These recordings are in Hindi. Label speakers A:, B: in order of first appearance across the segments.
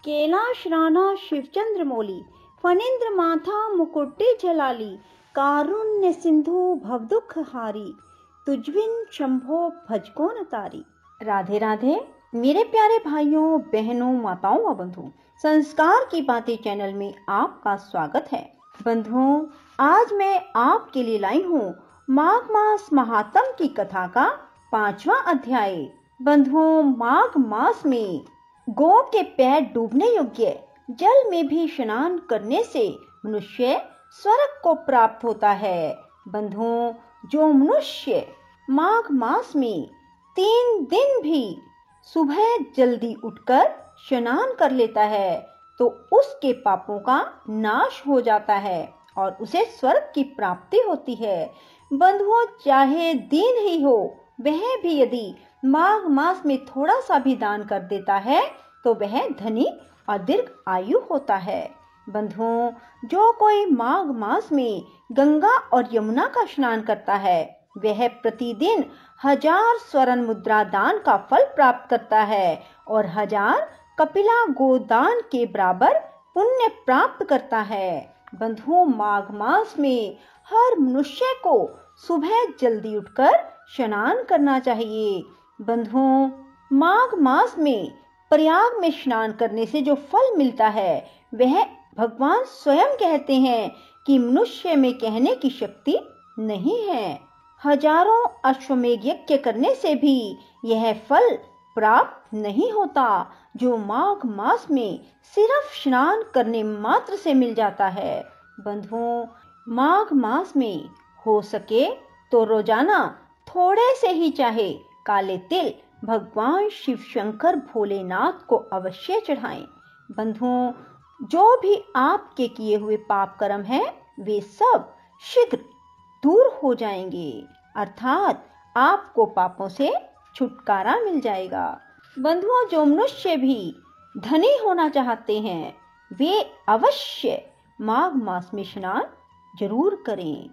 A: कैलाशराना शिवचंद्र मौली, फणींद्र माथा मुकुटे जलाली, कारुण्य सिंधु भवदुख हारी, तुझबिन शंभो भजको न तारी। राधे राधे मेरे प्यारे भाइयों बहनों माताओं व बंधुओं, संस्कार की बातें चैनल में आपका स्वागत है। बंधुओं, आज मैं आपके लिए लाई हूँ माघ मास महात्म की कथा का 5वां अध्याय। बंधुओं, माघ मास में गौ के पैर डूबने योग्य जल में भी स्नान करने से मनुष्य स्वर्ग को प्राप्त होता है। बंधुओं, जो मनुष्य माघ मास में 3 दिन भी सुबह जल्दी उठकर स्नान कर लेता है तो उसके पापों का नाश हो जाता है और उसे स्वर्ग की प्राप्ति होती है। बंधुओं, चाहे दीन ही हो, वह भी यदि माघ मास में थोड़ा सा भी दान कर देता है तो वह धनी और दीर्घ आयु होता है। बंधुओं, जो कोई माघ मास में गंगा और यमुना का स्नान करता है वह प्रतिदिन 1000 स्वर्ण मुद्रा दान का फल प्राप्त करता है और 1000 कपिला गोदान के बराबर पुण्य प्राप्त करता है। बंधुओं, माघ मास में हर मनुष्य को सुबह जल्दी उठकर स्नान करना चाहिए। बंधुओं, माघ मास में प्रयाग में स्नान करने से जो फल मिलता है वह भगवान स्वयं कहते हैं कि मनुष्य में कहने की शक्ति नहीं है। हजारों अश्वमेध यज्ञ करने से भी यह फल प्राप्त नहीं होता जो माघ मास में सिर्फ स्नान करने मात्र से मिल जाता है। बंधुओं, माघ मास में हो सके तो रोजाना थोड़े से ही चाहे काले तिल भगवान शिव शंकर भोलेनाथ को अवश्य चढ़ाएं। बंधुओं, जो भी आपके किए हुए पाप कर्म हैं वे सब शीघ्र दूर हो जाएंगे, अर्थात आपको पापों से छुटकारा मिल जाएगा। बंधुओं, जो मनुष्य भी धनी होना चाहते हैं वे अवश्य माघ मास में स्नान जरूर करें।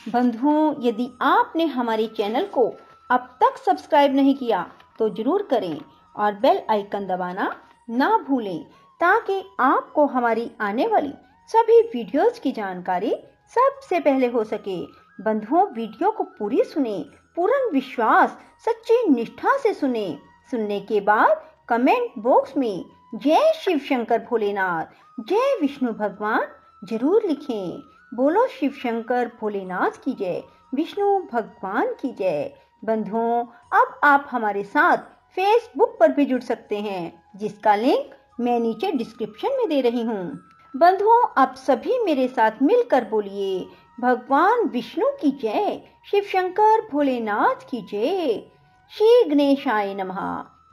A: बंधुओं, यदि आपने हमारे चैनल को अब तक सब्सक्राइब नहीं किया तो जरूर करें और बेल आइकन दबाना ना भूलें ताकि आपको हमारी आने वाली सभी वीडियोस की जानकारी सबसे पहले हो सके। बंधुओं, वीडियो को पूरी सुने, पूर्ण विश्वास सच्ची निष्ठा से सुने। सुनने के बाद कमेंट बॉक्स में जय शिव शंकर भोलेनाथ, जय विष्णु भगवान जरूर लिखें। बोलो शिव शंकर भोलेनाथ की जय, विष्णु भगवान की जय। बंधुओं, अब आप हमारे साथ फेसबुक पर भी जुड़ सकते हैं जिसका लिंक मैं नीचे डिस्क्रिप्शन में दे रही हूँ। बंधुओं, आप सभी मेरे साथ मिलकर बोलिए भगवान विष्णु की जय, शिव शंकर भोलेनाथ की जय। श्री गणेशाय नमः।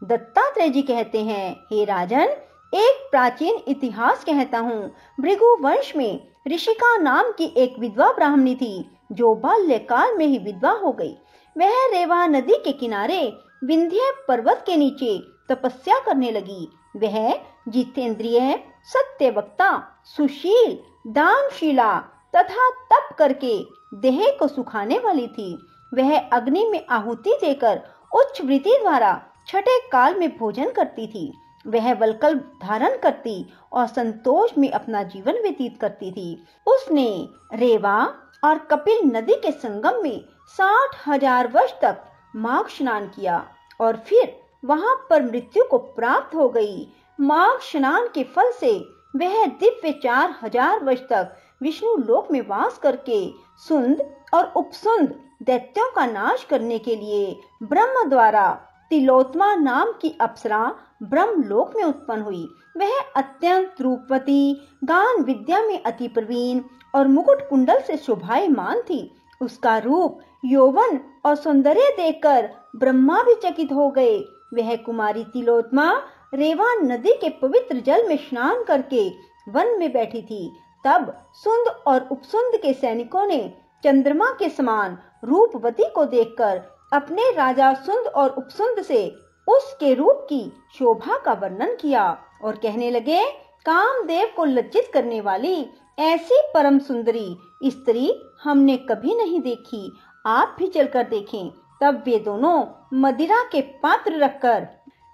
A: दत्तात्रेय जी कहते हैं, हे राजन, एक प्राचीन इतिहास कहता हूँ। भृगु वंश में ऋषिका नाम की एक विधवा ब्राह्मणी थी जो बाल्यकाल में ही विधवा हो गई। वह रेवा नदी के किनारे विंध्य पर्वत के नीचे तपस्या करने लगी। वह जितेंद्रिय, सत्यवक्ता, सुशील, दानशीला तथा तप करके देह को सुखाने वाली थी। वह अग्नि में आहुति देकर उच्च वृत्ति द्वारा छठे काल में भोजन करती थी। वह वलकल धारण करती और संतोष में अपना जीवन व्यतीत करती थी। उसने रेवा और कपिल नदी के संगम में 60,000 वर्ष तक माघ स्नान किया और फिर वहां पर मृत्यु को प्राप्त हो गई। माघ स्नान के फल से वह दिव्य 4000 वर्ष तक विष्णु लोक में वास करके सुंद और उपसुंद दैत्यों का नाश करने के लिए ब्रह्म द्वारा तिलोत्मा नाम की अप्सरा ब्रह्म लोक में उत्पन्न हुई। वह अत्यंत रूपवती, गान विद्या में अति प्रवीण और मुकुट कुंडल से शोभायमान थी। उसका रूप, यौवन और सौंदर्य देखकर ब्रह्मा भी चकित हो गए। वह कुमारी तिलोत्मा रेवा नदी के पवित्र जल में स्नान करके वन में बैठी थी। तब सुंद और उपसुंद के सैनिकों ने चंद्रमा के समान रूपवती को देखकर अपने राजा सुंद और उपसुंद से उसके रूप की शोभा का वर्णन किया और कहने लगे, कामदेव को लज्जित करने वाली ऐसी परम सुंदरी स्त्री हमने कभी नहीं देखी, आप भी चलकर देखें। तब वे दोनों मदिरा के पात्र रखकर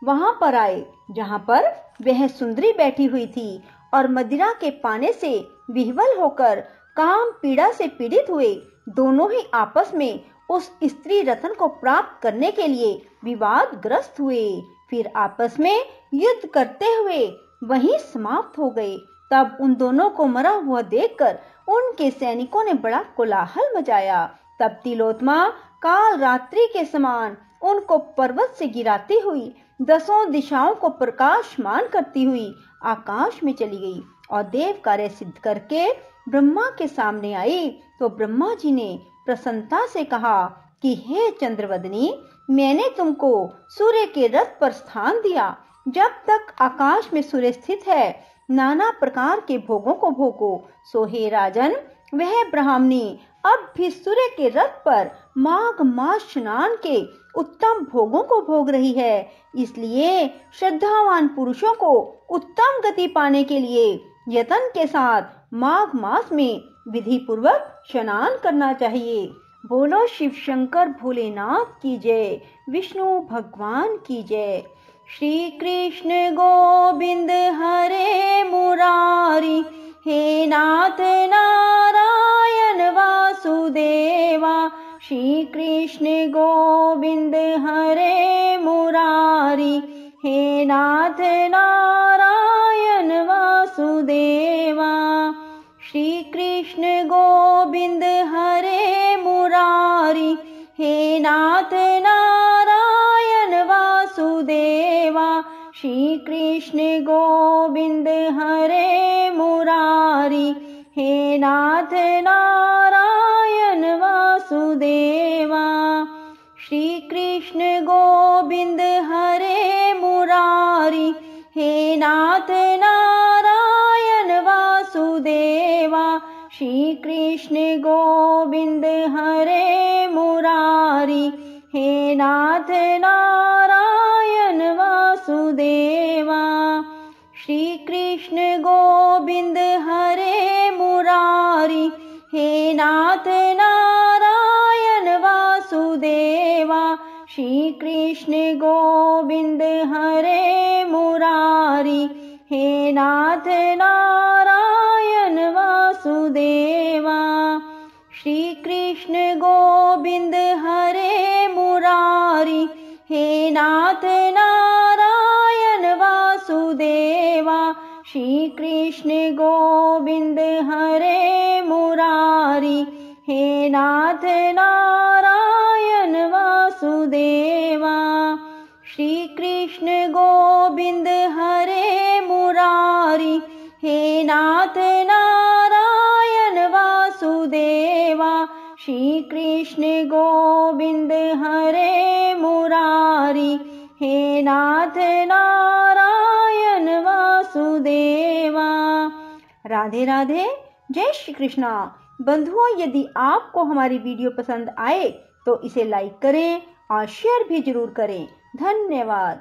A: वहां पर आए जहां पर वह सुंदरी बैठी हुई थी और मदिरा के पाने से विह्वल होकर काम पीड़ा से पीड़ित हुए। दोनों ही आपस में उस स्त्री रतन को प्राप्त करने के लिए विवादग्रस्त हुए, फिर आपस में युद्ध करते हुए वहीं समाप्त हो गए। तब उन दोनों को मरा हुआ देखकर उनके सैनिकों ने बड़ा कोलाहल मचाया। तब तिलोत्तमा काल रात्रि के समान उनको पर्वत से गिराती हुई 10 दिशाओं को प्रकाशमान करती हुई आकाश में चली गई और देव कार्य सिद्ध करके ब्रह्मा के सामने आई। तो ब्रह्मा जी ने प्रसन्नता से कहा कि हे चंद्रवदनी, मैंने तुमको सूर्य के रथ पर स्थान दिया। जब तक आकाश में सूर्य स्थित है, नाना प्रकार के भोगों को भोगो। सो हे राजन, वह ब्राह्मणी अब भी सूर्य के रथ पर माघ मास स्नान के उत्तम भोगों को भोग रही है। इसलिए श्रद्धावान पुरुषों को उत्तम गति पाने के लिए यत्न के साथ माघ मास में विधि पूर्वक स्नान करना चाहिए। बोलो शिव शंकर भोलेनाथ की जय, विष्णु भगवान की जय। श्री कृष्ण गोविंद हरे मुरारी, हे नाथ नारायण वासुदेवा। श्री कृष्ण गोविंद हरे मुरारी, हे नाथ नारायण वासुदेवा। श्री कृष्ण गोविंद हरे मुरारी, हे नाथ नारायण वासुदेवा। श्री कृष्ण गोविंद हरे मुरारी, हे नाथ नारायण वासुदेवा। श्री कृष्ण गोविंद हरे मुरारी, हे नाथ नारायण वासुदेवा। श्री कृष्ण गोविंद हरे मुरारी, हे नाथ नारायण वासुदेवा। श्री कृष्ण गोविंद हरे मुरारी, हे नाथ नारायण वासुदेवा। श्री कृष्ण गोविंद हरे मुरारी, हे नाथ नारायण वासुदेवा। श्री कृष्ण गोविंद हरे मुरारी, हे नाथ नारायण वासुदेवा। श्री कृष्ण गोविंद हरे मुरारी, हे नाथ नारायण वासुदेवा। श्री कृष्ण गोविंद हरे मुरारी, हे नाथ नारायण वासुदेवा। श्री कृष्ण गोविंद हरे मुरारी, हे नाथ नारायण वासुदेवा। राधे राधे, जय श्री कृष्णा। बंधुओं, यदि आपको हमारी वीडियो पसंद आए तो इसे लाइक करें और शेयर भी जरूर करें। धन्यवाद।